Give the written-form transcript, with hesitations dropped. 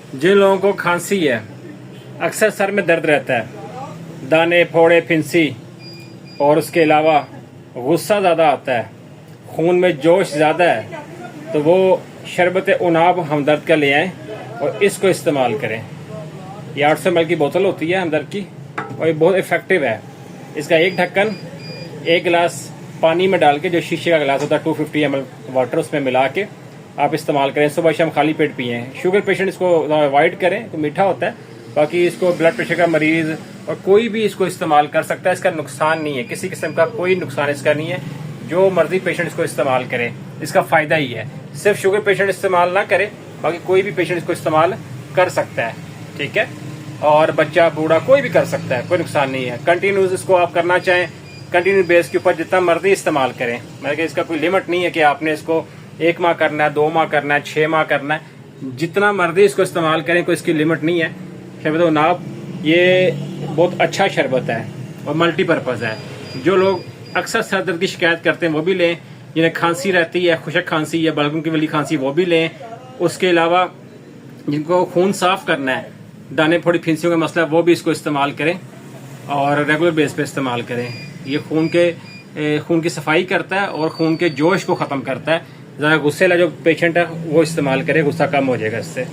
जिन लोगों को खांसी है, अक्सर सर में दर्द रहता है, दाने फोड़े फिंसी, और उसके अलावा गुस्सा ज़्यादा आता है, खून में जोश ज़्यादा है, तो वो शरबत उनाब हमदर्द का ले आएँ और इसको इस्तेमाल करें। ये 800 ml की बोतल होती है हमदर्द की और ये बहुत इफ़ेक्टिव है। इसका एक ढक्कन 1 गिलास पानी में डाल के, जो शीशे का गिलास होता है 250 ml वाटर, उसमें मिला के आप इस्तेमाल करें। सुबह शाम खाली पेट पिए। शुगर पेशेंट इसको अवॉइड करें, तो मीठा होता है। बाकी इसको ब्लड प्रेशर का मरीज़ और कोई भी इसको इस्तेमाल कर सकता है। इसका नुकसान नहीं है, किसी किस्म का कोई नुकसान इसका नहीं है। जो मर्जी पेशेंट इसको इस्तेमाल करे, इसका फ़ायदा ही है। सिर्फ शुगर पेशेंट इस्तेमाल ना करे, बाकी कोई भी पेशेंट इसको इस्तेमाल कर सकता है, ठीक है। और बच्चा बूढ़ा कोई भी कर सकता है, कोई नुकसान नहीं है। कंटिन्यूस इसको आप करना चाहें, कंटिन्यू बेस के ऊपर जितना मर्जी इस्तेमाल करें। मतलब कि इसका कोई लिमिट नहीं है कि आपने इसको 1 माह करना है, 2 माह करना है, 6 माह करना है। जितना मर्जी इसको इस्तेमाल करें, कोई इसकी लिमिट नहीं है। शरबत उनाब ये बहुत अच्छा शरबत है और मल्टीपर्पज़ है। जो लोग अक्सर सर दर्द की शिकायत करते हैं वो भी लें, जिन्हें खांसी रहती है, खुशक खांसी या बलगम की वाली खांसी, वो भी लें। उसके अलावा जिनको खून साफ करना है, दाने फोड़ी फिंसियों का मसला, वो भी इसको इस्तेमाल करें और रेगुलर बेस पे इस्तेमाल करें। ये खून की सफाई करता है और खून के जोश को ख़त्म करता है। ज़्यादा गुस्से वाला जो पेशेंट है वो इस्तेमाल करे, गुस्सा कम हो जाएगा इससे।